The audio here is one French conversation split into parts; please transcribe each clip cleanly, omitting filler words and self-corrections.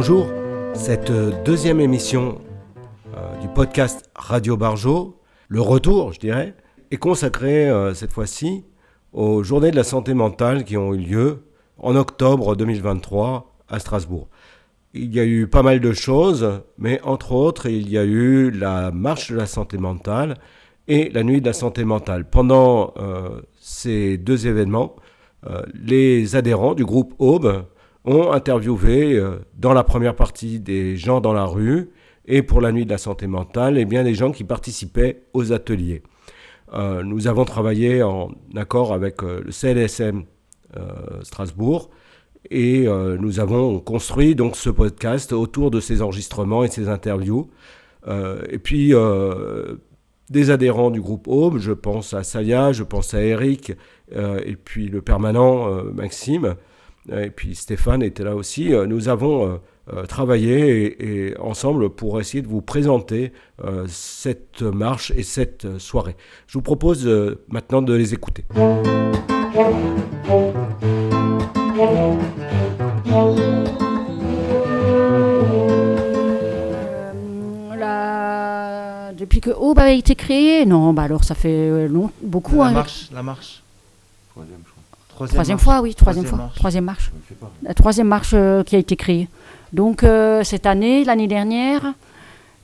Bonjour, cette deuxième émission du podcast Radio Barjo, le retour je dirais, est consacrée cette fois-ci aux Journées de la santé mentale qui ont eu lieu en octobre 2023 à Strasbourg. Il y a eu pas mal de choses, mais entre autres, il y a eu la marche de la santé mentale et la nuit de la santé mentale. Pendant ces deux événements, les adhérents du groupe Aube ont interviewé dans la première partie des gens dans la rue et pour la nuit de la santé mentale, et bien des gens qui participaient aux ateliers. Nous avons travaillé en accord avec le CLSM Strasbourg et nous avons construit donc ce podcast autour de ces enregistrements et ces interviews. Et puis des adhérents du groupe Aube, je pense à Salia, je pense à Eric et puis le permanent Maxime. Et puis Stéphane était là aussi. Nous avons travaillé et ensemble pour essayer de vous présenter cette marche et cette soirée. Je vous propose maintenant de les écouter. Depuis que Aube avait été créé, non, bah alors ça fait beaucoup. La marche. Troisième marche. La troisième marche qui a été créée. Donc cette année, l'année dernière,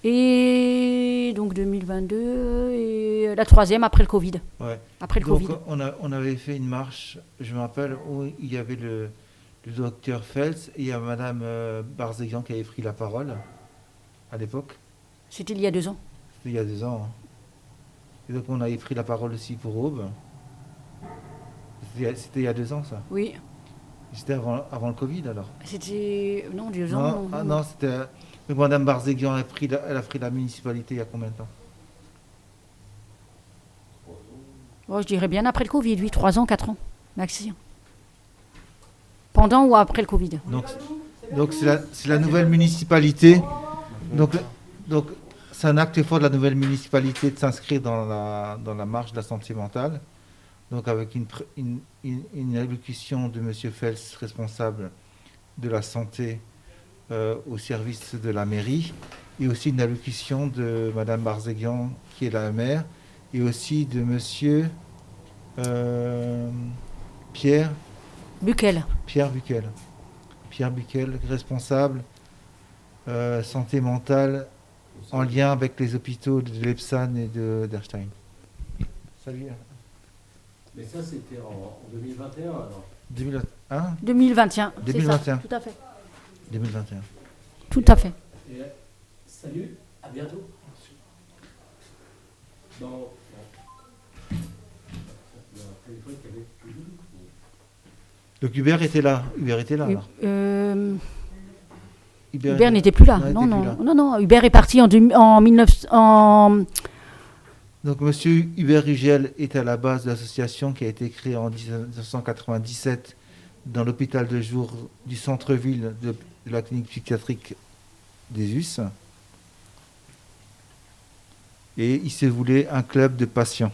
et donc 2022, et la troisième après le Covid. Ouais. Après le donc, Covid. On avait fait une marche, je me rappelle, où il y avait le docteur Fels et il y a Madame Barzéguian qui avait pris la parole à l'époque. C'était il y a 2 ans. C'était il y a 2 ans. Hein. Et donc on avait pris la parole aussi pour Aube. C'était il y a 2 ans, ça. Oui. C'était avant le Covid, alors. C'était... Non, 2 ans. Non, c'était... Mais Madame Barzéguian, elle a pris la municipalité il y a combien de temps? Je dirais bien après le Covid, oui. 3 ans, 4 ans, maxi. Pendant ou après le Covid. Donc c'est la nouvelle municipalité. Donc c'est un acte fort de la nouvelle municipalité de s'inscrire dans la marche de la santé mentale. Donc avec une allocution de M. Fels, responsable de la santé au service de la mairie, et aussi une allocution de Mme Barzéguian, qui est la maire, et aussi de M. Pierre Buquel, responsable santé mentale en lien avec les hôpitaux de Lepsan et d'Erstein. Salut. Mais ça, c'était en 2021, alors 2021. 2021. Ça, tout à fait. 2021. Tout à fait. Et, salut, à bientôt. Donc Hubert était là. Alors. Hubert n'était plus là. Non. Hubert est parti en 1900. Donc M. Hubert Ugel est à la base de l'association qui a été créée en 1997 dans l'hôpital de jour du centre-ville de la clinique psychiatrique des US. Et il se voulait un club de patients.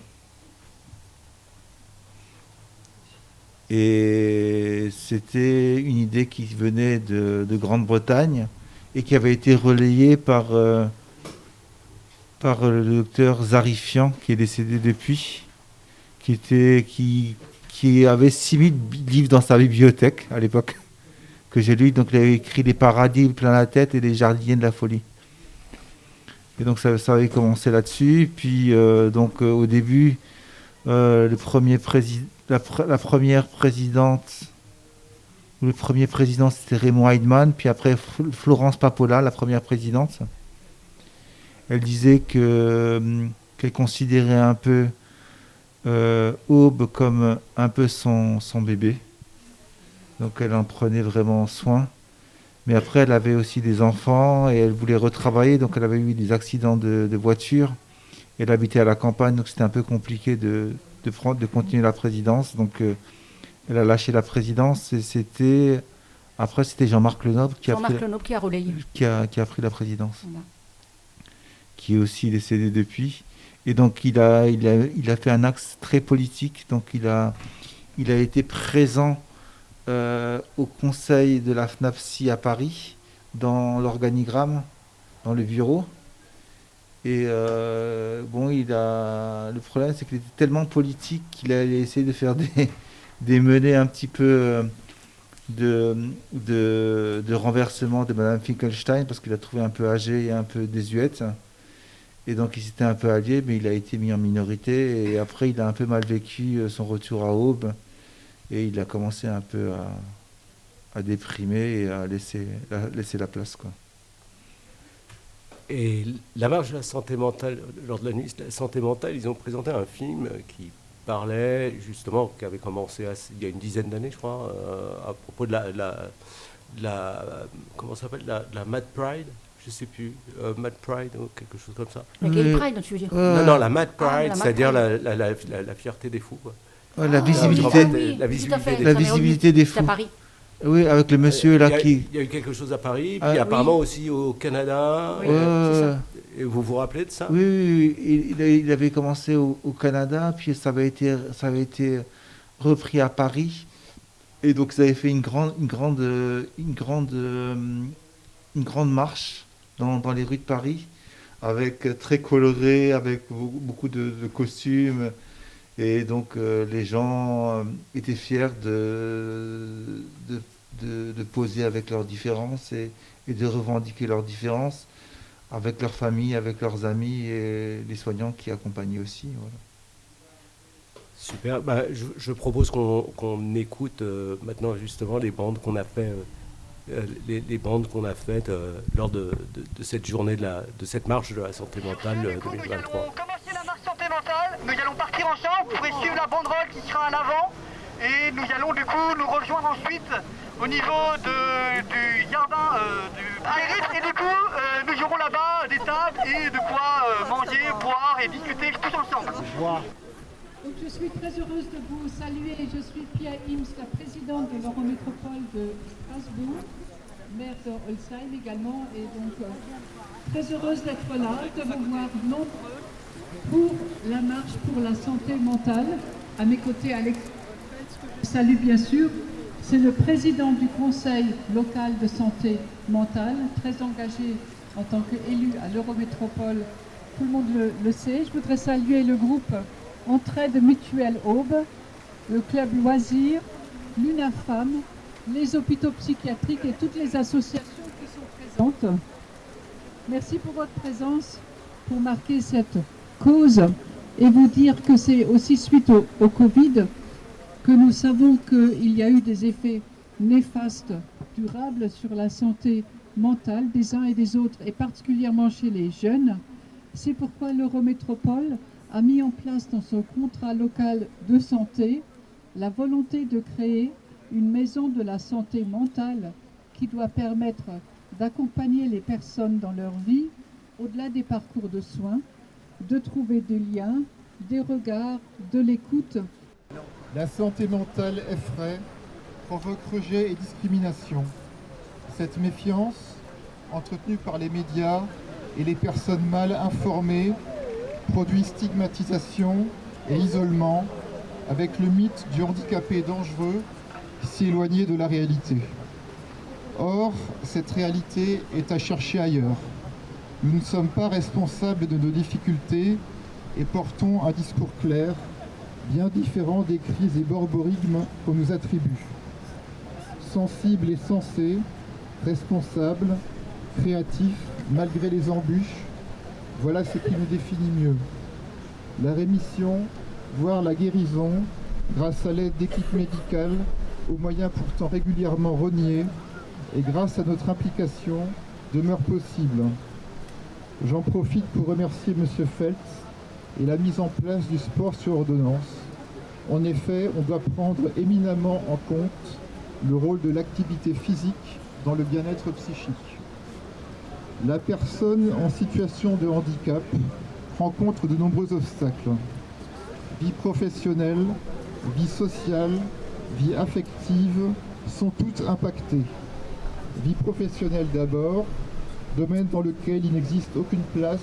Et c'était une idée qui venait de Grande-Bretagne et qui avait été relayée par le docteur Zarifian, qui est décédé depuis, qui avait 6000 livres dans sa bibliothèque à l'époque, que j'ai lu. Donc il avait écrit Les paradis plein la tête et Les jardiniers de la folie. Et donc ça avait commencé là-dessus. Puis au début, la première présidente, ou le premier président, c'était Raymond Heidman, puis après Florence Papola, la première présidente. Elle disait qu'elle considérait un peu Aube comme un peu son bébé. Donc elle en prenait vraiment soin. Mais après, elle avait aussi des enfants et elle voulait retravailler. Donc elle avait eu des accidents de voiture. Elle habitait à la campagne, donc c'était un peu compliqué de continuer la présidence. Donc elle a lâché la présidence et c'était Jean-Marc Lenoble qui a relayé. Qui a pris la présidence. Voilà. Qui est aussi décédé depuis. Et donc il a fait un axe très politique. Donc il a été présent au conseil de la FNAPSI à Paris dans l'organigramme, dans le bureau. Et le problème, c'est qu'il était tellement politique qu'il allait essayer de faire des menées un petit peu de renversement de Madame Finkelstein, parce qu'il a trouvé un peu âgée et un peu désuète. Et donc il s'était un peu allié, mais il a été mis en minorité. Et après, il a un peu mal vécu son retour à Aube. Et il a commencé un peu à déprimer et à laisser la place, quoi. Et la marche de la santé mentale, lors de la nuit de la santé mentale, ils ont présenté un film qui parlait justement, qui avait commencé il y a une dizaine d'années, je crois, à propos de comment ça s'appelle, la Mad Pride, je sais plus, Mad Pride ou quelque chose comme ça. La Gay Pride, tu veux dire? Non, la Mad Pride, la Mad c'est-à-dire Pride. la fierté des fous, quoi. La visibilité, la visibilité la visibilité des fous. C'est à Paris. Oui, avec le monsieur là qui... Il y a eu quelque chose à Paris, puis apparemment aussi au Canada. Oui, c'est ça. Et vous vous rappelez de ça? Oui, il avait commencé au Canada, puis ça avait été repris à Paris. Et donc ça avait fait une grande marche dans les rues de Paris, avec très coloré, avec beaucoup de costumes. Et donc les gens étaient fiers de poser avec leurs différences et de revendiquer leurs différences avec leur famille, avec leurs amis et les soignants qui accompagnaient aussi. Voilà. Super. Je propose qu'on écoute maintenant justement les bandes qu'on a fait, les bandes qu'on a faites lors de cette journée de cette marche de la santé mentale 2023. Santé mentale, nous allons partir ensemble, vous pourrez suivre la banderole qui sera à l'avant et nous allons du coup nous rejoindre ensuite au niveau du jardin du Aérus et du coup nous aurons là-bas des tables et de quoi manger, boire et discuter tous ensemble. Donc je suis très heureuse de vous saluer. Je suis Pia Ims, la présidente de l'Eurométropole de Strasbourg, maire de Holzheim également, et donc très heureuse d'être là, de vous voir nombreux pour la marche pour la santé mentale. À mes côtés, Alex, que je salue bien sûr, c'est le président du conseil local de santé mentale, très engagé en tant qu'élu à l'Eurométropole. Tout le monde le sait. Je voudrais saluer le groupe Entraide Mutuelle Aube, le club Loisirs, l'UNAFAM, les hôpitaux psychiatriques et toutes les associations qui sont présentes. Merci pour votre présence, pour marquer cette cause et vous dire que c'est aussi suite au Covid que nous savons qu'il y a eu des effets néfastes, durables sur la santé mentale des uns et des autres, et particulièrement chez les jeunes. C'est pourquoi l'Eurométropole a mis en place dans son contrat local de santé la volonté de créer une maison de la santé mentale qui doit permettre d'accompagner les personnes dans leur vie, au-delà des parcours de soins, de trouver des liens, des regards, de l'écoute. La santé mentale effraie, provoque rejet et discrimination. Cette méfiance, entretenue par les médias et les personnes mal informées, produit stigmatisation et isolement, avec le mythe du handicapé dangereux si éloigné de la réalité. Or, cette réalité est à chercher ailleurs. Nous ne sommes pas responsables de nos difficultés et portons un discours clair, bien différent des cris et borborigmes qu'on nous attribue. Sensible et sensé, responsable, créatif, malgré les embûches, voilà ce qui nous définit mieux. La rémission, voire la guérison, grâce à l'aide d'équipes médicales, aux moyens pourtant régulièrement reniés, et grâce à notre implication, demeure possible. J'en profite pour remercier M. Feltz et la mise en place du sport sur ordonnance. En effet, on doit prendre éminemment en compte le rôle de l'activité physique dans le bien-être psychique. La personne en situation de handicap rencontre de nombreux obstacles. Vie professionnelle, vie sociale, vie affective sont toutes impactées. Vie professionnelle d'abord, domaine dans lequel il n'existe aucune place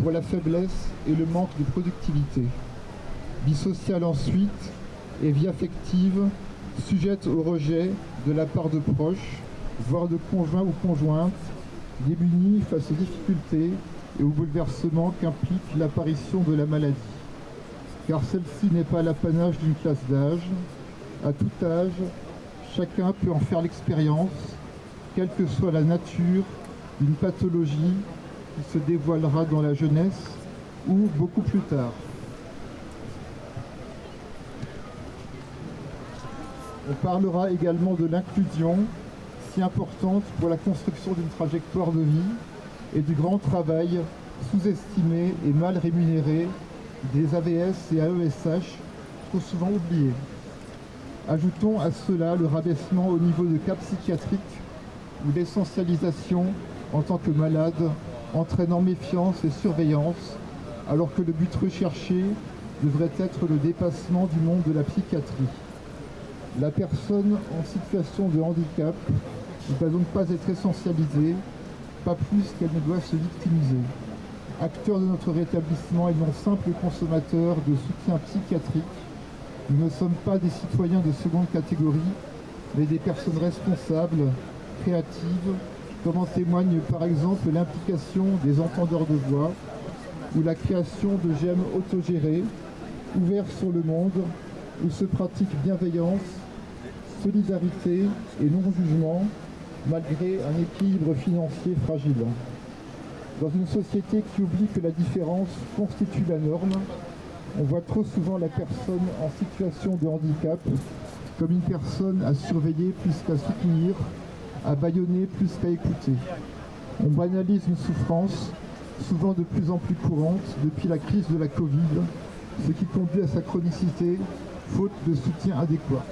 pour la faiblesse et le manque de productivité. Vie sociale ensuite, et vie affective, sujette au rejet de la part de proches, voire de conjoints ou conjointes, démunis face aux difficultés et aux bouleversements qu'implique l'apparition de la maladie. Car celle-ci n'est pas l'apanage d'une classe d'âge. À tout âge, chacun peut en faire l'expérience, quelle que soit la nature d'une pathologie qui se dévoilera dans la jeunesse ou beaucoup plus tard. On parlera également de l'inclusion, si importante pour la construction d'une trajectoire de vie, et du grand travail sous-estimé et mal rémunéré des AVS et AESH, trop souvent oubliés. Ajoutons à cela le rabaissement au niveau de cas psychiatrique ou l'essentialisation en tant que malade, entraînant méfiance et surveillance, alors que le but recherché devrait être le dépassement du monde de la psychiatrie. La personne en situation de handicap ne doit donc pas être essentialisée, pas plus qu'elle ne doit se victimiser. Acteurs de notre rétablissement et non simples consommateurs de soutien psychiatrique, nous ne sommes pas des citoyens de seconde catégorie, mais des personnes responsables, créatives, comme en témoigne par exemple l'implication des entendeurs de voix ou la création de gemmes autogérées, ouverts sur le monde, où se pratique bienveillance, solidarité et non-jugement, malgré un équilibre financier fragile. Dans une société qui oublie que la différence constitue la norme, on voit trop souvent la personne en situation de handicap comme une personne à surveiller plus qu'à soutenir, à bâillonner plus qu'à écouter. On banalise une souffrance, souvent de plus en plus courante depuis la crise de la Covid, ce qui conduit à sa chronicité, faute de soutien adéquat.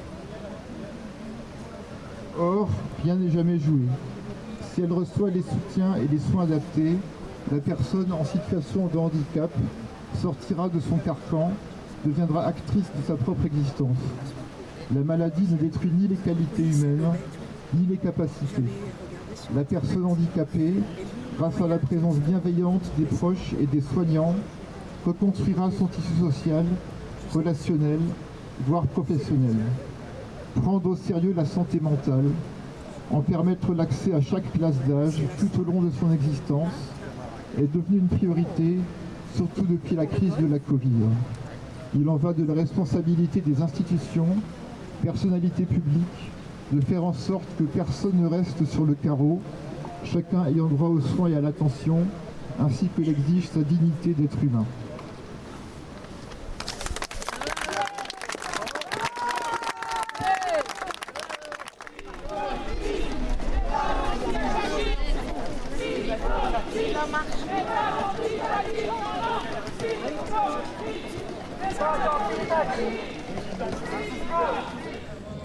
Or, rien n'est jamais joué. Si elle reçoit les soutiens et les soins adaptés, la personne en situation de handicap sortira de son carcan, deviendra actrice de sa propre existence. La maladie ne détruit ni les qualités humaines, ni les capacités. La personne handicapée, grâce à la présence bienveillante des proches et des soignants, reconstruira son tissu social, relationnel, voire professionnel. Prendre au sérieux la santé mentale, en permettre l'accès à chaque classe d'âge tout au long de son existence, est devenu une priorité, surtout depuis la crise de la Covid. Il en va de la responsabilité des institutions, personnalités publiques, de faire en sorte que personne ne reste sur le carreau, chacun ayant droit aux soins et à l'attention, ainsi que l'exige sa dignité d'être humain.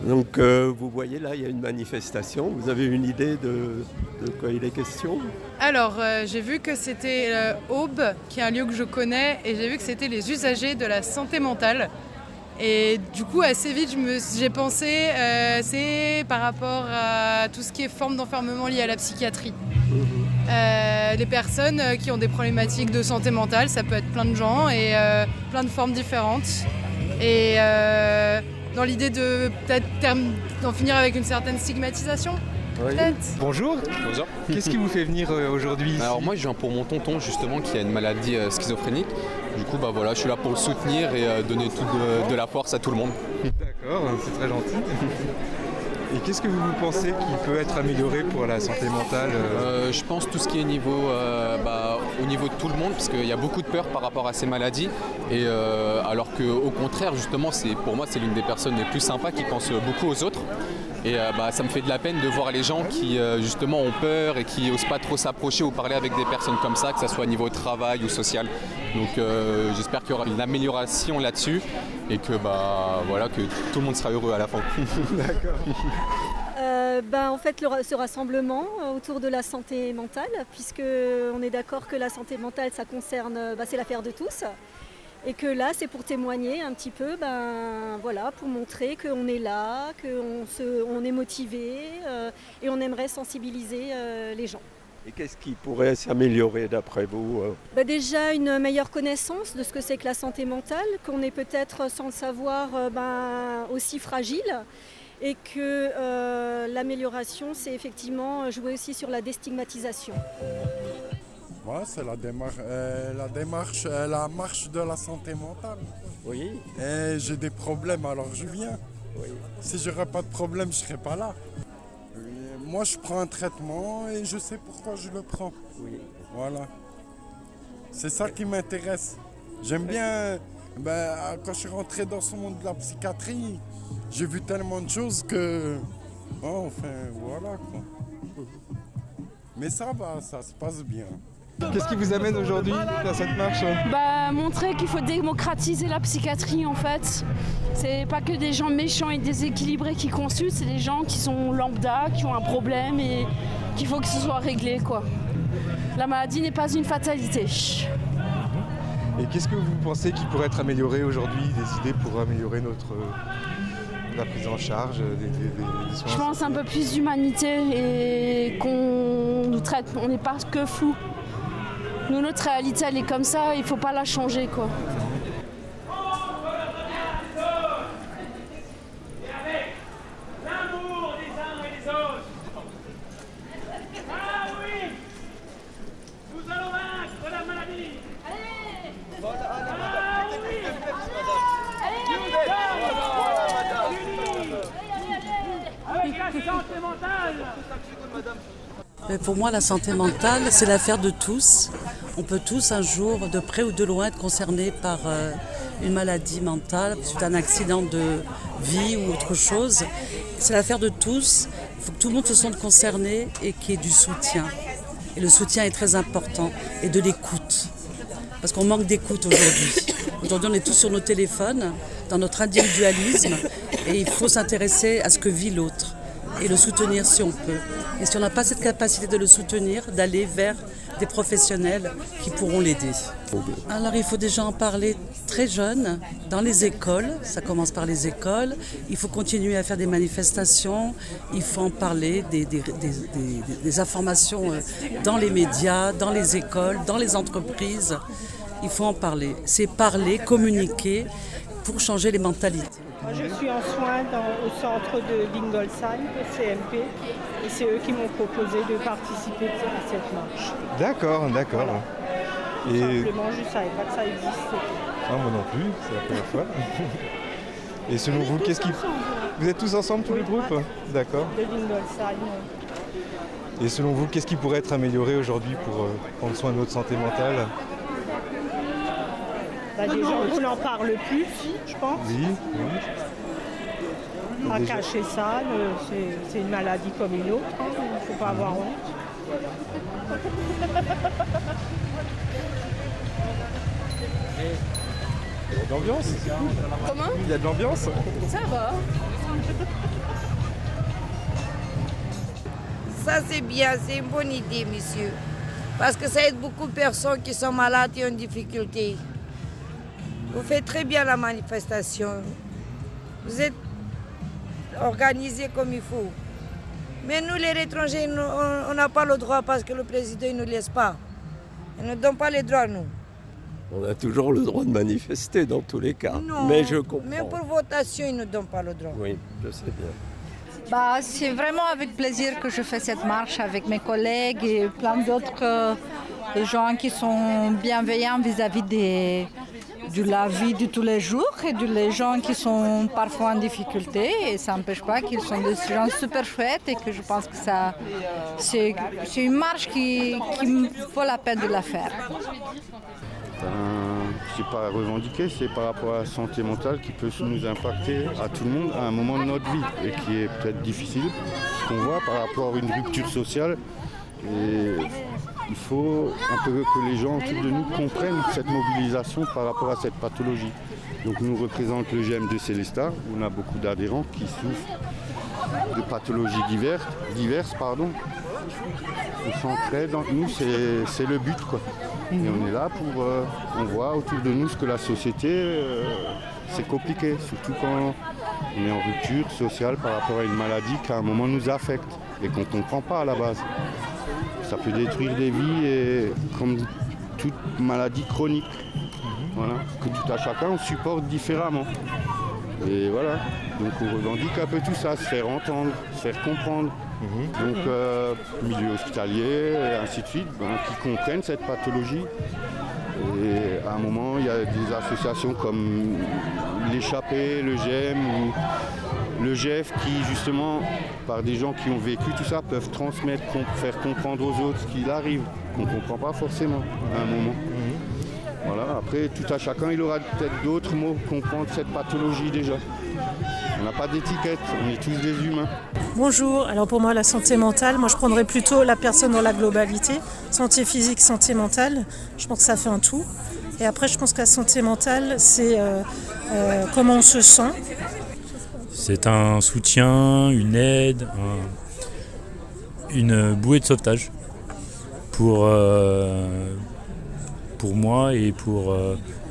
Donc vous voyez là, il y a une manifestation. Vous avez une idée de quoi il est question ? Alors j'ai vu que c'était Aube, qui est un lieu que je connais, et j'ai vu que c'était les usagers de la santé mentale. Et du coup assez vite j'ai pensé c'est par rapport à tout ce qui est forme d'enfermement liée à la psychiatrie. Les personnes qui ont des problématiques de santé mentale, ça peut être plein de gens et plein de formes différentes. Et dans l'idée de peut-être d'en finir avec une certaine stigmatisation. Oui. Bonjour. Bonjour. Qu'est-ce qui vous fait venir aujourd'hui ici ? Alors moi je viens pour mon tonton justement qui a une maladie schizophrénique. Du coup voilà, je suis là pour le soutenir et donner de la force à tout le monde. D'accord, c'est très gentil. Et qu'est-ce que vous pensez qui peut être amélioré pour la santé mentale ? Je pense tout ce qui est au niveau de tout le monde, parce qu'il y a beaucoup de peur par rapport à ces maladies. Et alors qu'au contraire, justement, pour moi, c'est l'une des personnes les plus sympas qui pense beaucoup aux autres. Et ça me fait de la peine de voir les gens qui justement ont peur et qui n'osent pas trop s'approcher ou parler avec des personnes comme ça, que ce soit au niveau travail ou social. Donc j'espère qu'il y aura une amélioration là-dessus et que que tout le monde sera heureux à la fin. D'accord. En fait, ce rassemblement autour de la santé mentale, puisque on est d'accord que la santé mentale, ça concerne, c'est l'affaire de tous. Et que là, c'est pour témoigner un petit peu, pour montrer qu'on est là, qu'on est motivé et on aimerait sensibiliser les gens. Et qu'est-ce qui pourrait s'améliorer d'après vous ? Déjà une meilleure connaissance de ce que c'est que la santé mentale, qu'on est peut-être sans le savoir aussi fragile et que l'amélioration, c'est effectivement jouer aussi sur la déstigmatisation. Ouais, c'est la marche de la santé mentale. Oui. Et j'ai des problèmes, alors je viens. Oui. Si j'aurais pas de problème, je serais pas là. Moi, je prends un traitement et je sais pourquoi je le prends. Oui. Voilà. C'est ça qui m'intéresse. J'aime bien, quand je suis rentré dans ce monde de la psychiatrie, j'ai vu tellement de choses que... voilà quoi. Mais ça va, ça se passe bien. Qu'est-ce qui vous amène aujourd'hui dans cette marche ? Montrer qu'il faut démocratiser la psychiatrie en fait. C'est pas que des gens méchants et déséquilibrés qui consultent, c'est des gens qui sont lambda, qui ont un problème et qu'il faut que ce soit réglé quoi. La maladie n'est pas une fatalité. Et qu'est-ce que vous pensez qui pourrait être amélioré aujourd'hui, des idées pour améliorer la prise en charge des soins? Je pense un peu plus d'humanité et qu'on nous traite, on n'est pas que fous. Nous, notre réalité, elle est comme ça, il ne faut pas la changer, quoi. L'amour des uns et des autres. Ah oui, nous allons vaincre la maladie. Allez. Ah oui. Allez. Avec la santé mentale. Pour moi, la santé mentale, c'est l'affaire de tous. On peut tous un jour, de près ou de loin, être concernés par une maladie mentale, suite à un accident de vie ou autre chose. C'est l'affaire de tous. Il faut que tout le monde se sente concerné et qu'il y ait du soutien. Et le soutien est très important, et de l'écoute. Parce qu'on manque d'écoute aujourd'hui. Aujourd'hui, on est tous sur nos téléphones, dans notre individualisme, et il faut s'intéresser à ce que vit l'autre et le soutenir si on peut. Et si on n'a pas cette capacité de le soutenir, d'aller vers des professionnels qui pourront l'aider. Alors il faut déjà en parler très jeune, dans les écoles, ça commence par les écoles, il faut continuer à faire des manifestations, il faut en parler, des informations dans les médias, dans les écoles, dans les entreprises, il faut en parler. C'est parler, communiquer pour changer les mentalités. Moi, je suis en soins au centre de Lingolsheim, CMP, et c'est eux qui m'ont proposé de participer à cette marche. D'accord. Voilà. Et... Simplement, je ne savais pas que ça existait. Ah, moi non plus, c'est la première fois. Et selon vous, qu'est-ce qui... Vous êtes tous ensemble, tout le groupe ? D'accord. De Lingolsheim. Et selon vous, qu'est-ce qui pourrait être amélioré aujourd'hui pour prendre soin de notre santé mentale ? Déjà, on n'en parle plus, je pense. Oui. À cacher ça, c'est une maladie comme une autre, il ne faut pas avoir honte. Il y a de l'ambiance. Comment ? Il y a de l'ambiance. Ça va. Ça c'est bien, c'est une bonne idée, monsieur. Parce que ça aide beaucoup de personnes qui sont malades et ont des difficultés. Vous faites très bien la manifestation. Vous êtes organisés comme il faut. Mais nous, les étrangers, on n'a pas le droit parce que le président ne nous laisse pas. Il ne donne pas les droits, nous. On a toujours le droit de manifester dans tous les cas. Non, mais je comprends. Mais pour votation, ils ne donnent pas le droit. Oui, je sais bien. C'est vraiment avec plaisir que je fais cette marche avec mes collègues et plein d'autres gens qui sont bienveillants vis-à-vis de la vie de tous les jours et des gens qui sont parfois en difficulté. Et ça n'empêche pas qu'ils sont des gens super chouettes et que je pense que c'est une marche qui vaut la peine de la faire. C'est pas revendiqué, c'est par rapport à la santé mentale qui peut nous impacter à tout le monde à un moment de notre vie et qui est peut-être difficile, ce qu'on voit par rapport à une rupture sociale. Et il faut un peu que les gens autour de nous comprennent cette mobilisation par rapport à cette pathologie. Donc nous représentons le GM de Célestat, où on a beaucoup d'adhérents qui souffrent de pathologies diverses. On s'entraide entre nous, c'est le but, quoi. Et on est là pour... on voit autour de nous ce que la société, c'est compliqué, surtout quand on est en rupture sociale par rapport à une maladie qui à un moment nous affecte et qu'on ne comprend pas à la base. Ça peut détruire des vies et comme toute maladie chronique, voilà, que tout à chacun on supporte différemment. Et voilà. Donc on revendique un peu tout ça, se faire entendre, se faire comprendre. Donc milieu hospitalier et ainsi de suite, qui comprennent cette pathologie. Et à un moment, il y a des associations comme l'Échappée, le GEM ou le GEF qui justement, par des gens qui ont vécu tout ça, peuvent transmettre, faire comprendre aux autres ce qu'il arrive, qu'on ne comprend pas forcément à un moment. Voilà, après, tout à chacun, il aura peut-être d'autres mots pour comprendre cette pathologie déjà. On n'a pas d'étiquette, on est tous des humains. Bonjour, alors pour moi la santé mentale, moi je prendrais plutôt la personne dans la globalité. Santé physique, santé mentale, je pense que ça fait un tout. Et après je pense que la santé mentale, c'est comment on se sent. C'est un soutien, une aide, une bouée de sauvetage pour moi et pour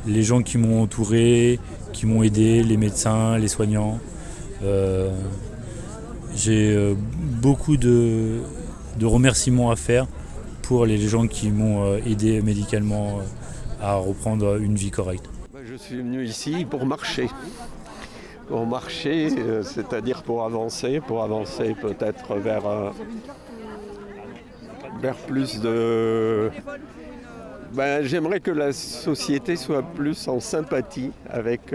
les gens qui m'ont entouré, qui m'ont aidé, les médecins, les soignants. J'ai beaucoup de remerciements à faire pour les gens qui m'ont aidé médicalement à reprendre une vie correcte. Je suis venu ici pour marcher. Pour marcher, c'est-à-dire pour avancer peut-être vers plus de... j'aimerais que la société soit plus en sympathie avec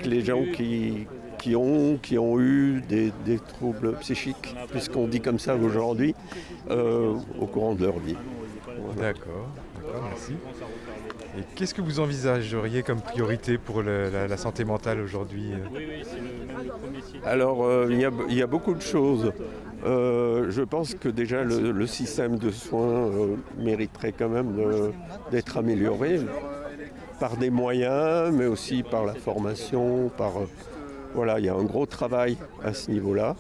les gens qui ont eu des troubles psychiques, puisqu'on dit comme ça aujourd'hui, au courant de leur vie. Voilà. D'accord, merci. Et qu'est-ce que vous envisageriez comme priorité pour la santé mentale aujourd'hui ? Alors, il y a beaucoup de choses. Je pense que déjà le système de soins mériterait quand même d'être amélioré par des moyens, mais aussi par la formation, voilà, il y a un gros travail à ce niveau-là.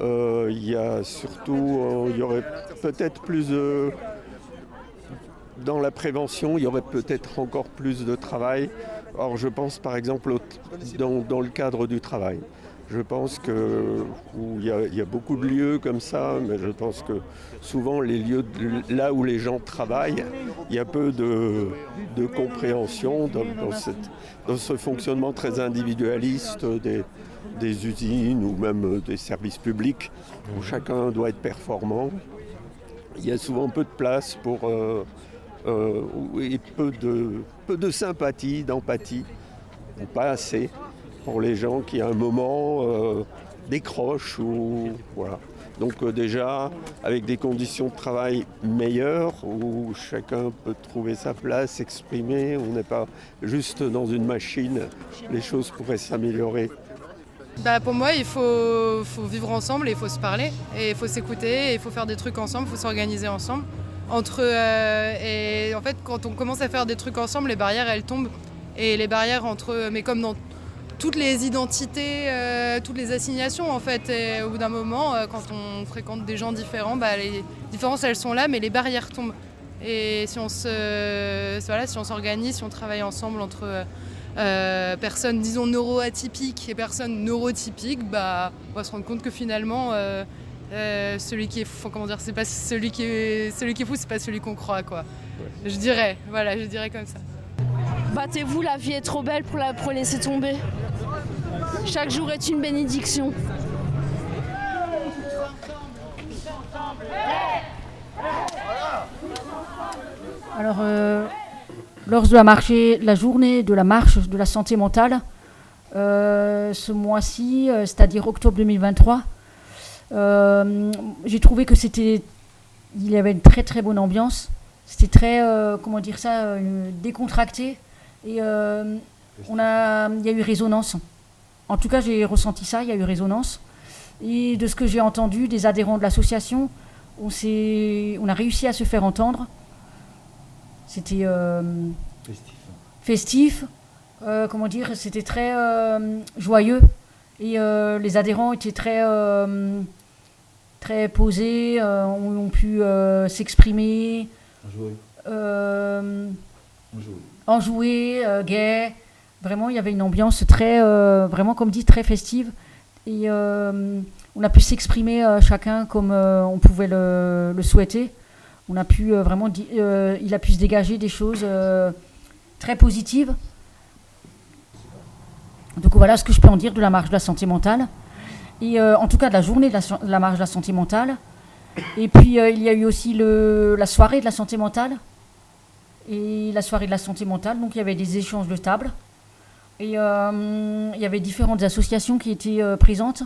Il y a surtout, il y aurait peut-être plus de... Dans la prévention, il y aurait peut-être encore plus de travail. Or, je pense par exemple dans le cadre du travail. Je pense qu'il y a beaucoup de lieux comme ça, mais je pense que souvent les lieux là où les gens travaillent, il y a peu de compréhension dans ce fonctionnement très individualiste des usines ou même des services publics où chacun doit être performant. Il y a souvent peu de place et peu de sympathie, d'empathie, ou pas assez, pour les gens qui à un moment décrochent ou voilà. Donc déjà avec des conditions de travail meilleures où chacun peut trouver sa place, s'exprimer, on n'est pas juste dans une machine, les choses pourraient s'améliorer. Pour moi, il faut vivre ensemble et il faut se parler et il faut s'écouter et il faut faire des trucs ensemble, il faut s'organiser ensemble. Et en fait, quand on commence à faire des trucs ensemble, les barrières elles tombent et les barrières mais comme dans toutes les identités, toutes les assignations en fait. Et au bout d'un moment, quand on fréquente des gens différents, les différences elles sont là, mais les barrières tombent. Et si on s'organise, si on travaille ensemble entre personnes disons neuroatypiques et personnes neurotypiques, on va se rendre compte que finalement celui qui est fou, c'est pas celui qui est fou, c'est pas celui qu'on croit quoi. Ouais. Je dirais comme ça. Battez-vous, la vie est trop belle pour la laisser tomber. Chaque jour est une bénédiction. Alors, lors de la journée de la marche de la santé mentale, ce mois-ci, c'est-à-dire octobre 2023, j'ai trouvé que il y avait une très très bonne ambiance. C'était très, décontracté. Et il y a eu résonance. En tout cas, j'ai ressenti ça, il y a eu résonance. Et de ce que j'ai entendu des adhérents de l'association, on a réussi à se faire entendre. C'était festif. C'était très joyeux. Et les adhérents étaient très posés, ont pu s'exprimer. Enjoué, gai. Vraiment, il y avait une ambiance très, vraiment comme dit, très festive. Et on a pu s'exprimer chacun comme on pouvait le souhaiter. On a pu vraiment, il a pu se dégager des choses très positives. Donc voilà ce que je peux en dire de la marche de la santé mentale. Et en tout cas de la journée de la marche de la santé mentale. Et puis il y a eu aussi la soirée de la santé mentale. Et la soirée de la santé mentale, donc il y avait des échanges de tables. Et il y avait différentes associations qui étaient présentes.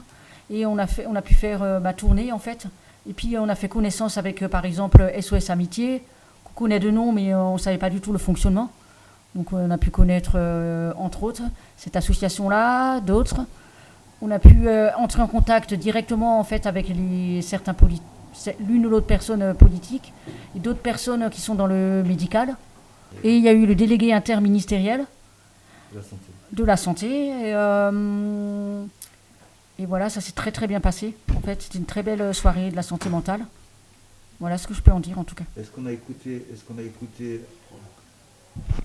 Et on a pu faire ma tournée en fait. Et puis on a fait connaissance avec par exemple SOS Amitié. On connaît de nom mais on ne savait pas du tout le fonctionnement. Donc on a pu connaître entre autres cette association-là, d'autres. On a pu entrer en contact directement en fait avec l'une ou l'autre personne politique et d'autres personnes qui sont dans le médical. Et il y a eu le délégué interministériel de la santé. Et voilà, ça s'est très très bien passé. En fait, c'était une très belle soirée de la santé mentale. Voilà ce que je peux en dire en tout cas. Est-ce qu'on a écouté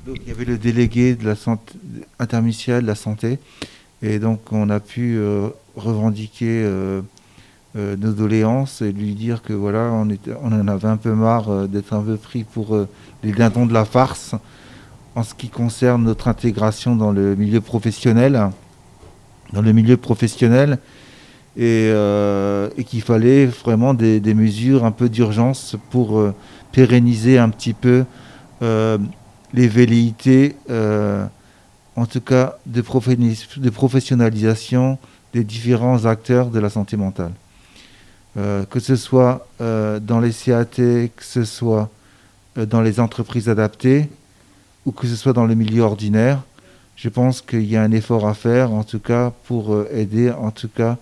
donc il y avait le délégué de la santé, interministériel de la santé, et donc on a pu revendiquer nos doléances et lui dire que voilà, on en avait un peu marre d'être un peu pris pour les dindons de la farce en ce qui concerne notre intégration dans le milieu professionnel. Et qu'il fallait vraiment des mesures un peu d'urgence pour pérenniser un petit peu les velléités, en tout cas de professionnalisation des différents acteurs de la santé mentale. Que ce soit dans les CAT, que ce soit dans les entreprises adaptées, ou que ce soit dans le milieu ordinaire, je pense qu'il y a un effort à faire, en tout cas, pour aider, en tout cas,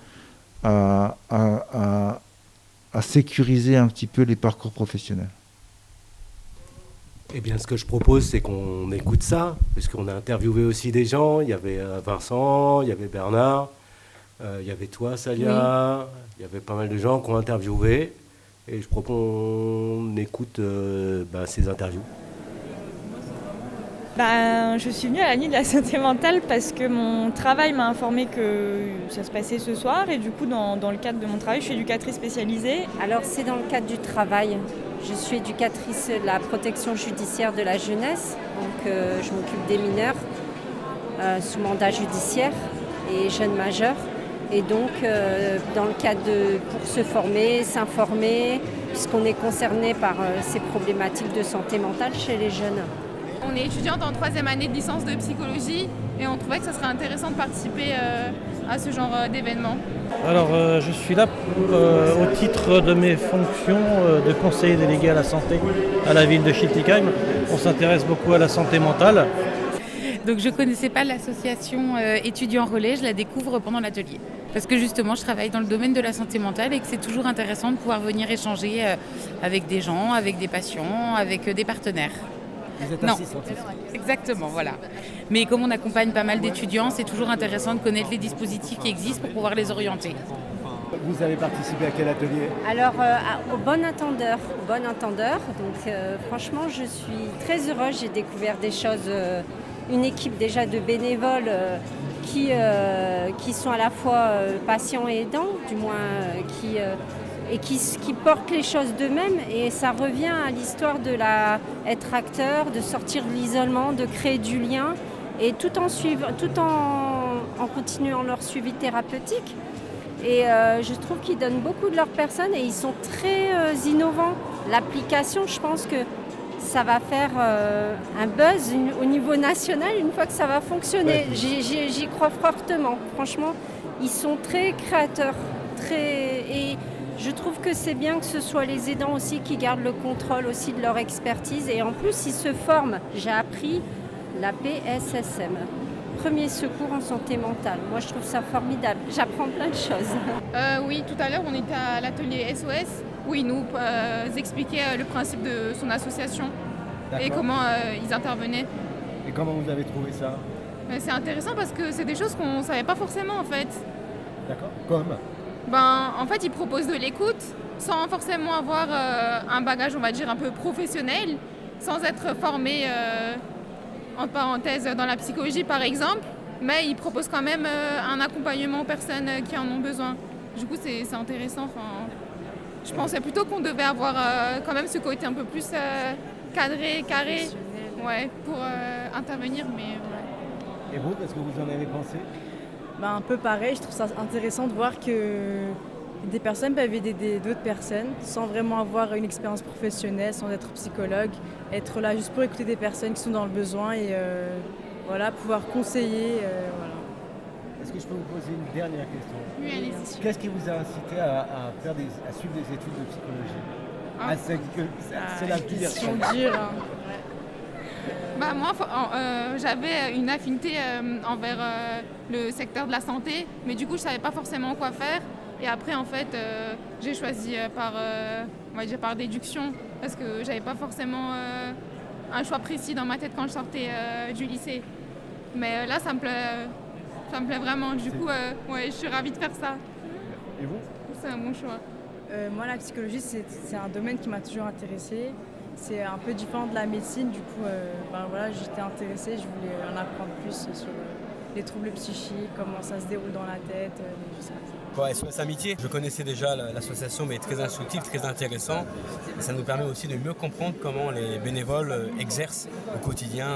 à sécuriser un petit peu les parcours professionnels. Eh bien, ce que je propose, c'est qu'on écoute ça, puisqu'on a interviewé aussi des gens. Il y avait Vincent, il y avait Bernard, il y avait toi, Salia, oui. Il y avait pas mal de gens qui ont interviewé. Et je propose qu'on écoute ces interviews. Je suis venue à la nuit de la santé mentale parce que mon travail m'a informé que ça se passait ce soir. Et du coup, dans le cadre de mon travail, je suis éducatrice spécialisée. Alors, c'est dans le cadre du travail. Je suis éducatrice de la protection judiciaire de la jeunesse. Donc, je m'occupe des mineurs sous mandat judiciaire et jeunes majeurs. Et donc, dans le cadre pour se former, s'informer, puisqu'on est concerné par ces problématiques de santé mentale chez les jeunes. On est étudiante en 3e année de licence de psychologie et on trouvait que ça serait intéressant de participer à ce genre d'événement. Alors je suis là au titre de mes fonctions de conseiller délégué à la santé à la ville de Schiltigheim. On s'intéresse beaucoup à la santé mentale. Donc je ne connaissais pas l'association étudiants relais, je la découvre pendant l'atelier. Parce que justement je travaille dans le domaine de la santé mentale et que c'est toujours intéressant de pouvoir venir échanger avec des gens, avec des patients, avec des partenaires. Vous êtes assistante. Exactement, voilà. Mais comme on accompagne pas mal d'étudiants, c'est toujours intéressant de connaître les dispositifs qui existent pour pouvoir les orienter. Vous avez participé à quel atelier ? Alors, au Bon Entendeur. Donc, franchement, je suis très heureuse. J'ai découvert des choses, une équipe déjà de bénévoles qui sont à la fois patients et aidants, du moins qui portent les choses d'eux-mêmes, et ça revient à l'histoire de être acteur, de sortir de l'isolement, de créer du lien, et tout en continuant leur suivi thérapeutique. Et je trouve qu'ils donnent beaucoup de leur personne et ils sont très innovants. L'application, je pense que ça va faire un buzz au niveau national une fois que ça va fonctionner. J'y crois fortement. Franchement, ils sont très créateurs, et je trouve que c'est bien que ce soit les aidants aussi qui gardent le contrôle aussi de leur expertise. Et en plus, ils se forment. J'ai appris la PSSM, premier secours en santé mentale. Moi, je trouve ça formidable. J'apprends plein de choses. Oui, tout à l'heure, on était à l'atelier SOS où ils nous expliquaient le principe de son association. D'accord. Et comment ils intervenaient. Et comment vous avez trouvé ça ? C'est intéressant parce que c'est des choses qu'on ne savait pas forcément en fait. D'accord. Comme ? En fait, ils proposent de l'écoute sans forcément avoir un bagage, on va dire, un peu professionnel, sans être formé, entre parenthèses, dans la psychologie par exemple, mais ils proposent quand même un accompagnement aux personnes qui en ont besoin. Du coup, c'est intéressant. Je pensais plutôt qu'on devait avoir quand même ce côté un peu plus cadré, carré, pour intervenir. Mais, ouais. Et vous, qu'est-ce que vous en avez pensé ? un peu pareil. Je trouve ça intéressant de voir que des personnes peuvent aider d'autres personnes sans vraiment avoir une expérience professionnelle, sans être psychologue, être là juste pour écouter des personnes qui sont dans le besoin et pouvoir conseiller. Est-ce que je peux vous poser une dernière question? Oui, allez-y. Qu'est-ce qui vous a incité à suivre des études de psychologie? C'est la question dure. Moi, j'avais une affinité envers le secteur de la santé, mais du coup, je ne savais pas forcément quoi faire. Et après, en fait, j'ai choisi par déduction, parce que j'avais pas forcément un choix précis dans ma tête quand je sortais du lycée. Mais là, ça me plaît vraiment. Du coup, je suis ravie de faire ça. Et vous? C'est un bon choix. Moi, la psychologie, c'est un domaine qui m'a toujours intéressée. C'est un peu différent de la médecine. Du coup, j'étais intéressée. Je voulais en apprendre plus sur les troubles psychiques, comment ça se déroule dans la tête, des choses comme ça. SOS Amitié, je connaissais déjà l'association, mais très instructif, très intéressant. Et ça nous permet aussi de mieux comprendre comment les bénévoles exercent au quotidien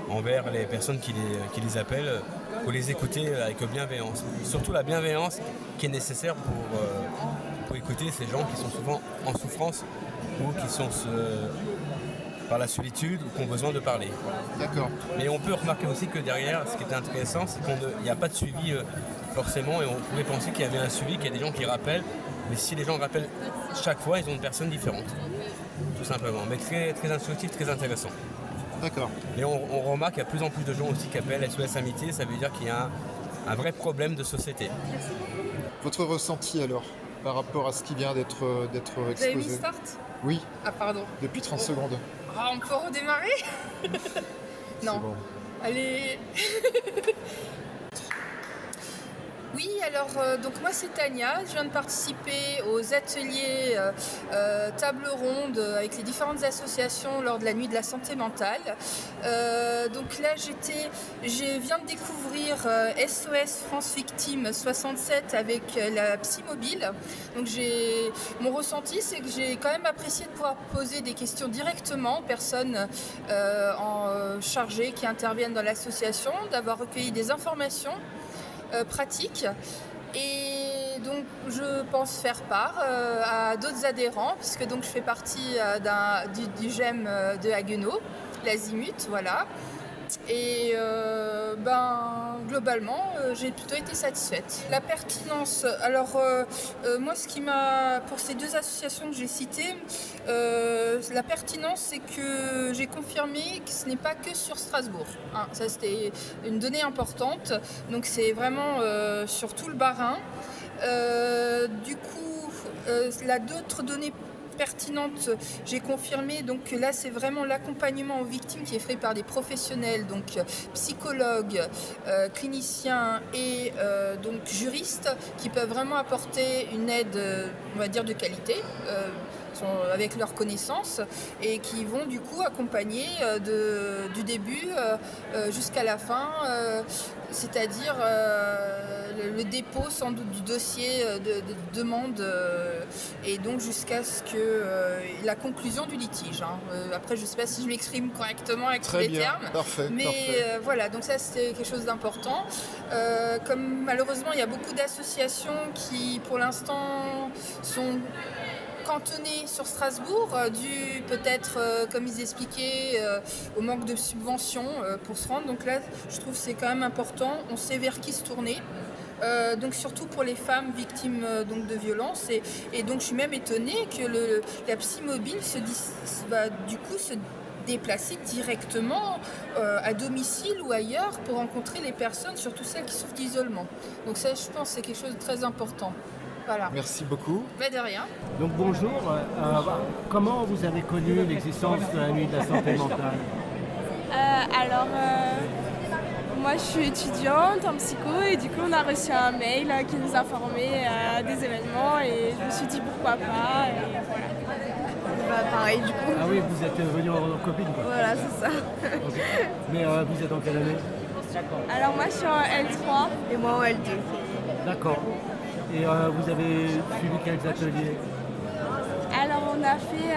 envers les personnes qui les appellent, pour les écouter avec bienveillance. Surtout la bienveillance qui est nécessaire pour écouter ces gens qui sont souvent en souffrance ou qui sont par la solitude ou qui ont besoin de parler. D'accord. Mais on peut remarquer aussi que derrière, ce qui est intéressant, c'est qu'il n'y a pas de suivi forcément, et on pourrait penser qu'il y avait un suivi, qu'il y a des gens qui rappellent, mais si les gens rappellent chaque fois, ils ont une personne différente, tout simplement. Mais très, très instructif, très intéressant. D'accord. Et on remarque qu'il y a de plus en plus de gens aussi qui appellent SOS Amitié, ça veut dire qu'il y a un vrai problème de société. Votre ressenti alors, par rapport à ce qui vient d'être exposé? Vous avez mis start? Oui. Ah pardon. Depuis 30 secondes. Ah, on peut redémarrer? Non. Bon. Allez. Oui, alors donc moi c'est Tania, je viens de participer aux ateliers table ronde avec les différentes associations lors de la nuit de la santé mentale. Donc là je viens de découvrir SOS France Victime 67 avec la Psy Mobile. Donc mon ressenti, c'est que j'ai quand même apprécié de pouvoir poser des questions directement aux personnes chargées qui interviennent dans l'association, d'avoir recueilli des informations pratique, et donc je pense faire part à d'autres adhérents, puisque donc je fais partie du GEM de Haguenau, l'Azimut, voilà. Et globalement, j'ai plutôt été satisfaite. La pertinence, alors moi ce qui m'a, pour ces deux associations que j'ai citées, la pertinence c'est que j'ai confirmé que ce n'est pas que sur Strasbourg. Hein, ça c'était une donnée importante, donc c'est vraiment sur tout le Bas-Rhin. Du coup, d'autres données pertinente, j'ai confirmé donc que là c'est vraiment l'accompagnement aux victimes qui est fait par des professionnels, donc psychologues, cliniciens et donc juristes, qui peuvent vraiment apporter une aide, on va dire, de qualité avec leurs connaissances, et qui vont du coup accompagner du début jusqu'à la fin, c'est-à-dire le dépôt sans doute du dossier de demande et donc jusqu'à ce que la conclusion du litige. Hein. Après, je ne sais pas si je m'exprime correctement avec tous les termes, mais voilà, donc ça c'était quelque chose d'important. Comme malheureusement il y a beaucoup d'associations qui pour l'instant sont cantonné sur Strasbourg, dû peut-être, comme ils expliquaient, au manque de subventions pour se rendre. Donc là, je trouve que c'est quand même important, on sait vers qui se tourner. Donc surtout pour les femmes victimes donc de violences. Et donc je suis même étonnée que la Psy Mobile se déplacer directement à domicile ou ailleurs pour rencontrer les personnes, surtout celles qui souffrent d'isolement. Donc ça, je pense que c'est quelque chose de très important. Voilà. Merci beaucoup. De rien. Donc bonjour, comment vous avez connu l'existence de la nuit de la santé mentale? Moi je suis étudiante en psycho et du coup on a reçu un mail qui nous informait des événements et je me suis dit pourquoi pas. Et voilà. Pareil du coup. Ah oui, vous êtes venus en copine quoi. Voilà, c'est ça. Okay. Mais vous êtes en quelle année? Alors moi je suis en L3 et moi en L2. D'accord. Et vous avez suivi quels ateliers? Alors on a fait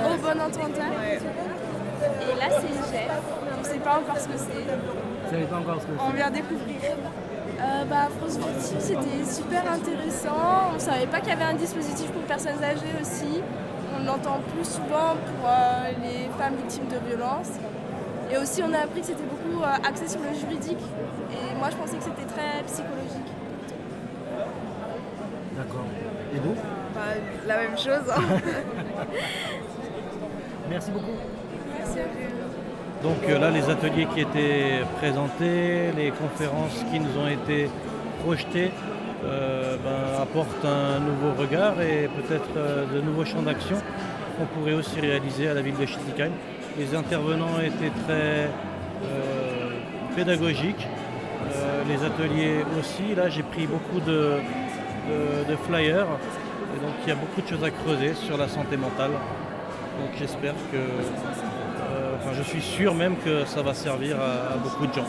au bon entendeur. Et là, c'est Jeff. On ne sait pas encore ce que c'est. Vous savez pas encore ce que c'est? On vient découvrir. France Victime, c'était super intéressant. On ne savait pas qu'il y avait un dispositif pour personnes âgées aussi. On l'entend plus souvent pour les femmes victimes de violences. Et aussi, on a appris que c'était beaucoup axé sur le juridique. Et moi, je pensais que c'était très psychologique. D'accord. Et vous? La même chose. Merci beaucoup. Merci à vous. Donc là, les ateliers qui étaient présentés, les conférences qui nous ont été projetées apportent un nouveau regard et peut-être de nouveaux champs d'action qu'on pourrait aussi réaliser à la ville de Schiltigheim. Les intervenants étaient très pédagogiques, les ateliers aussi. Là, j'ai pris beaucoup de flyers, et donc il y a beaucoup de choses à creuser sur la santé mentale. Donc j'espère que, je suis sûr même que ça va servir à beaucoup de gens.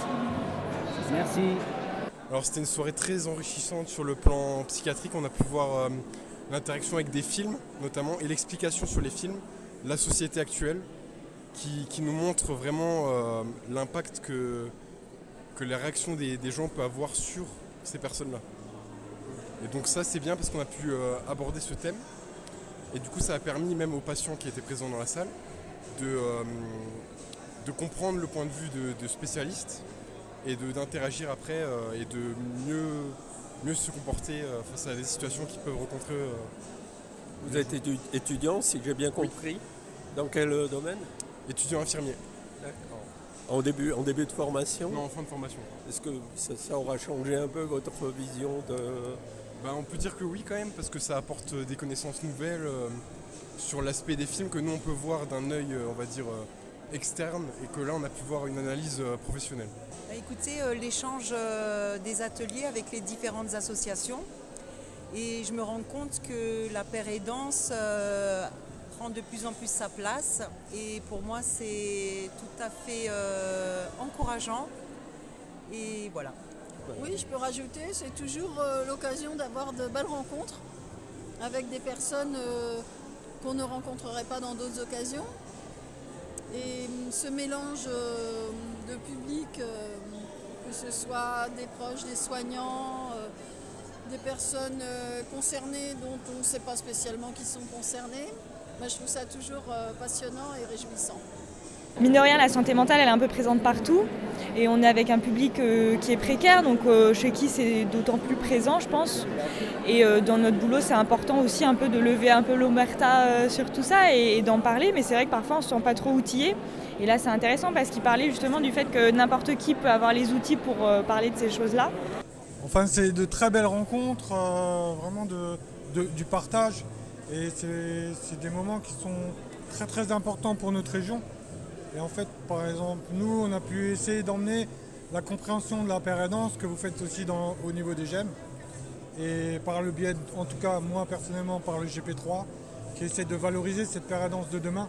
Merci. Alors c'était une soirée très enrichissante sur le plan psychiatrique. On a pu voir l'interaction avec des films notamment et l'explication sur les films, la société actuelle qui nous montre vraiment l'impact que la réaction des gens peut avoir sur ces personnes-là. Et donc ça c'est bien parce qu'on a pu aborder ce thème et du coup ça a permis même aux patients qui étaient présents dans la salle de comprendre le point de vue de spécialistes et d'interagir après et de mieux se comporter face à des situations qu'ils peuvent rencontrer. Vous êtes étudiant, si j'ai bien compris. Dans quel domaine? Étudiant infirmier. D'accord. En début de formation? Non, en fin de formation. Est-ce que ça aura changé un peu votre vision de... On peut dire que oui quand même, parce que ça apporte des connaissances nouvelles sur l'aspect des films que nous on peut voir d'un œil, on va dire, externe, et que là on a pu voir une analyse professionnelle. Écoutez, l'échange des ateliers avec les différentes associations, et je me rends compte que la paire aidance prend de plus en plus sa place, et pour moi c'est tout à fait encourageant, et voilà. Oui, je peux rajouter, c'est toujours l'occasion d'avoir de belles rencontres avec des personnes qu'on ne rencontrerait pas dans d'autres occasions. Et ce mélange de public, que ce soit des proches, des soignants, des personnes concernées dont on ne sait pas spécialement qui sont concernées, je trouve ça toujours passionnant et réjouissant. Mine de rien, la santé mentale, elle est un peu présente partout et on est avec un public qui est précaire, donc chez qui c'est d'autant plus présent, je pense. Et dans notre boulot, c'est important aussi un peu de lever un peu l'omerta sur tout ça et d'en parler, mais c'est vrai que parfois on ne se sent pas trop outillé. Et là, c'est intéressant parce qu'il parlait justement du fait que n'importe qui peut avoir les outils pour parler de ces choses-là. Enfin, c'est de très belles rencontres, vraiment du partage. Et c'est des moments qui sont très très importants pour notre région. Et en fait, par exemple, nous, on a pu essayer d'emmener la compréhension de la paire aidance que vous faites aussi au niveau des GEM. Et par le biais, en tout cas moi personnellement, par le GP3, qui essaie de valoriser cette paire aidance de demain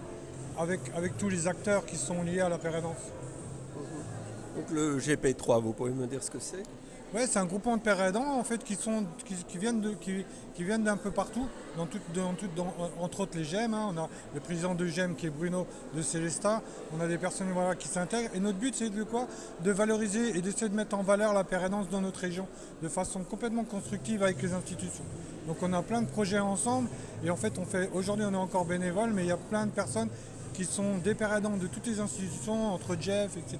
avec tous les acteurs qui sont liés à la paire aidance. Donc le GP3, vous pouvez me dire ce que c'est? Ouais, c'est un groupement de pères aidants en fait qui viennent d'un peu partout, entre autres les GEM. On a le président de GEM qui est Bruno de Célestat. On a des personnes qui s'intègrent. Et notre but c'est de valoriser et d'essayer de mettre en valeur la paire aidance dans notre région de façon complètement constructive avec les institutions. Donc on a plein de projets ensemble et en fait aujourd'hui on est encore bénévole, mais il y a plein de personnes qui sont des pères aidants de toutes les institutions, entre Jeff, etc.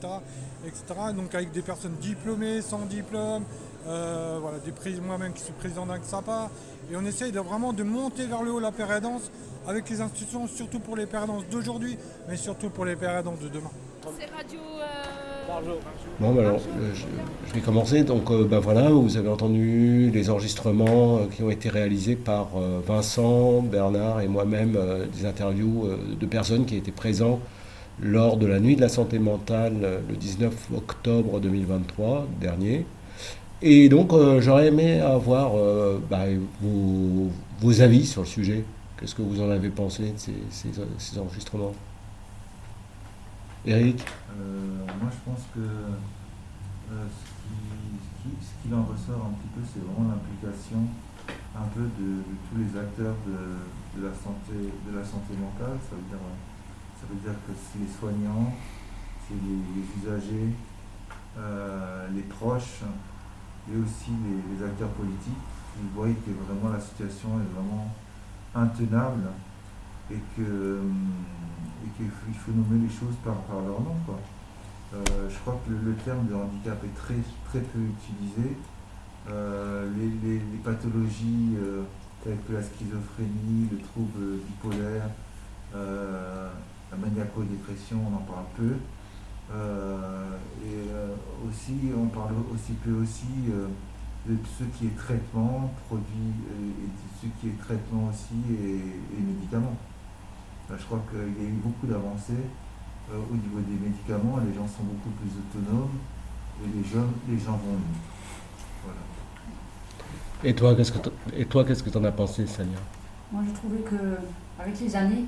Donc avec des personnes diplômées, sans diplôme, moi-même qui suis président d'AXAPA. Et on essaye vraiment de monter vers le haut la paire aidance avec les institutions, surtout pour les pères aidances d'aujourd'hui, mais surtout pour les pères aidances de demain. C'est Radio Bon, alors, je vais commencer. Donc, vous avez entendu les enregistrements qui ont été réalisés par Vincent, Bernard et moi-même, des interviews de personnes qui étaient présentes lors de la nuit de la santé mentale le 19 octobre 2023 dernier. Et donc, j'aurais aimé avoir vos avis sur le sujet. Qu'est-ce que vous en avez pensé de ces enregistrements? Eric? Moi je pense que ce qu'il en ressort un petit peu, c'est vraiment l'implication un peu de tous les acteurs de la santé mentale. Ça veut dire Ça veut dire que c'est les soignants, c'est les usagers, les proches et aussi les acteurs politiques qui voient que vraiment la situation est vraiment intenable et qu'il faut nommer les choses par leur nom, quoi. Je crois que le terme de handicap est très, très peu utilisé. Les pathologies telles que la schizophrénie, le trouble bipolaire, la maniaco-dépression, on en parle peu. Aussi, on parle aussi peu aussi de ce qui est traitement, produit, et de ce qui est traitement aussi et médicaments. Je crois qu'il y a eu beaucoup d'avancées au niveau des médicaments. Les gens sont beaucoup plus autonomes et les gens vont mieux. Voilà. Et toi, qu'est-ce que tu en as pensé, Sania? Moi, j'ai trouvé qu'avec les années,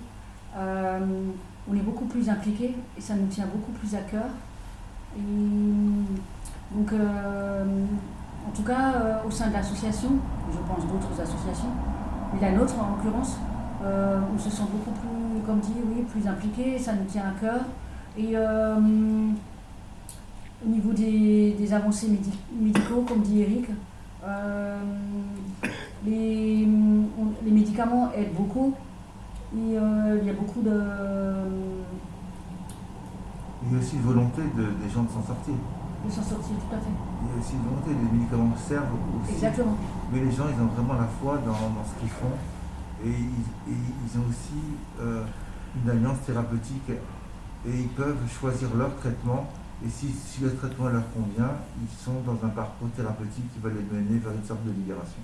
on est beaucoup plus impliqués et ça nous tient beaucoup plus à cœur. Et donc, en tout cas, au sein de l'association, je pense d'autres associations, mais la nôtre en l'occurrence, on se sent beaucoup plus, comme dit, oui, plus impliqués, ça nous tient à cœur. Et au niveau des avancées médicaux, comme dit Eric, les médicaments aident beaucoup. Et il y a beaucoup de... Il y a aussi une volonté des gens de s'en sortir. De s'en sortir, tout à fait. Il y a aussi une volonté, les médicaments servent aussi. Exactement. Mais les gens, ils ont vraiment la foi dans ce qu'ils font. Et ils ont aussi une alliance thérapeutique. Et ils peuvent choisir leur traitement. Et si le traitement leur convient, ils sont dans un parcours thérapeutique qui va les mener vers une sorte de libération.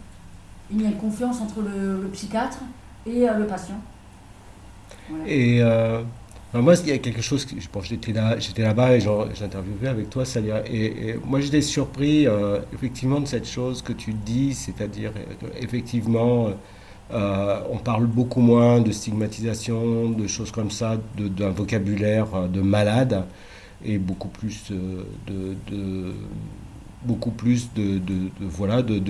Il y a une confiance entre le psychiatre et le patient. Voilà. Et moi, il y a quelque chose, j'étais là-bas et j'interviewais avec toi, Sania, et moi j'étais surpris effectivement de cette chose que tu dis, c'est-à-dire effectivement on parle beaucoup moins de stigmatisation, de choses comme ça, d'un vocabulaire de malade, et beaucoup plus de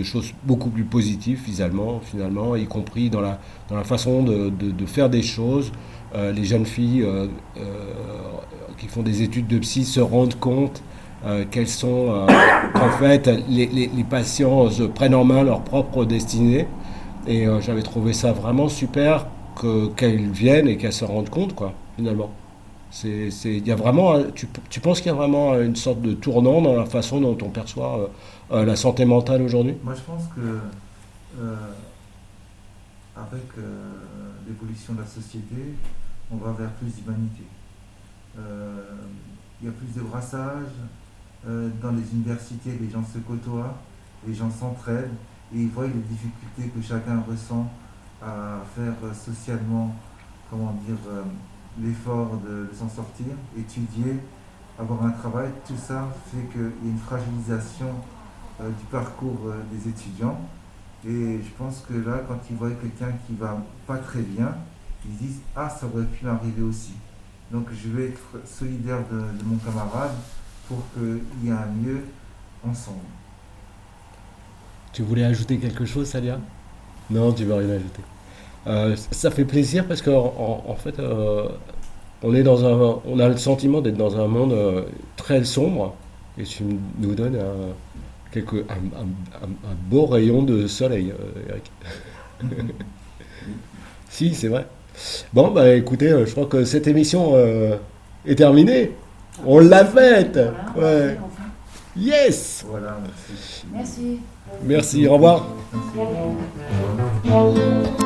choses beaucoup plus positives finalement, y compris dans la façon de faire des choses. Les jeunes filles qui font des études de psy se rendent compte qu'elles sont qu'en fait les patients prennent en main leur propre destinée, et j'avais trouvé ça vraiment super qu'elles viennent et qu'elles se rendent compte, quoi, finalement. Il y a vraiment, tu penses qu'il y a vraiment une sorte de tournant dans la façon dont on perçoit la santé mentale aujourd'hui? Moi, je pense que avec l'évolution de la société, on va vers plus d'humanité. Il y a plus de brassage. Dans les universités, les gens se côtoient, les gens s'entraident et ils voient les difficultés que chacun ressent à faire socialement, l'effort de s'en sortir, étudier, avoir un travail. Tout ça fait qu'il y a une fragilisation du parcours des étudiants. Et je pense que là, quand ils voient quelqu'un qui va pas très bien, ils disent « Ah, ça aurait pu m'arriver aussi. Donc je vais être solidaire de mon camarade pour qu'il y ait un mieux ensemble. » Tu voulais ajouter quelque chose, Salia? Non, tu veux rien ajouter. Ça fait plaisir parce qu'en fait, on a le sentiment d'être dans un monde très sombre, et tu nous donnes un beau rayon de soleil, Eric. Si, c'est vrai. Bon, écoutez, je crois que cette émission est terminée. On l'a faite. Ouais. Yes. Voilà, merci. Merci. Merci, au revoir. Merci.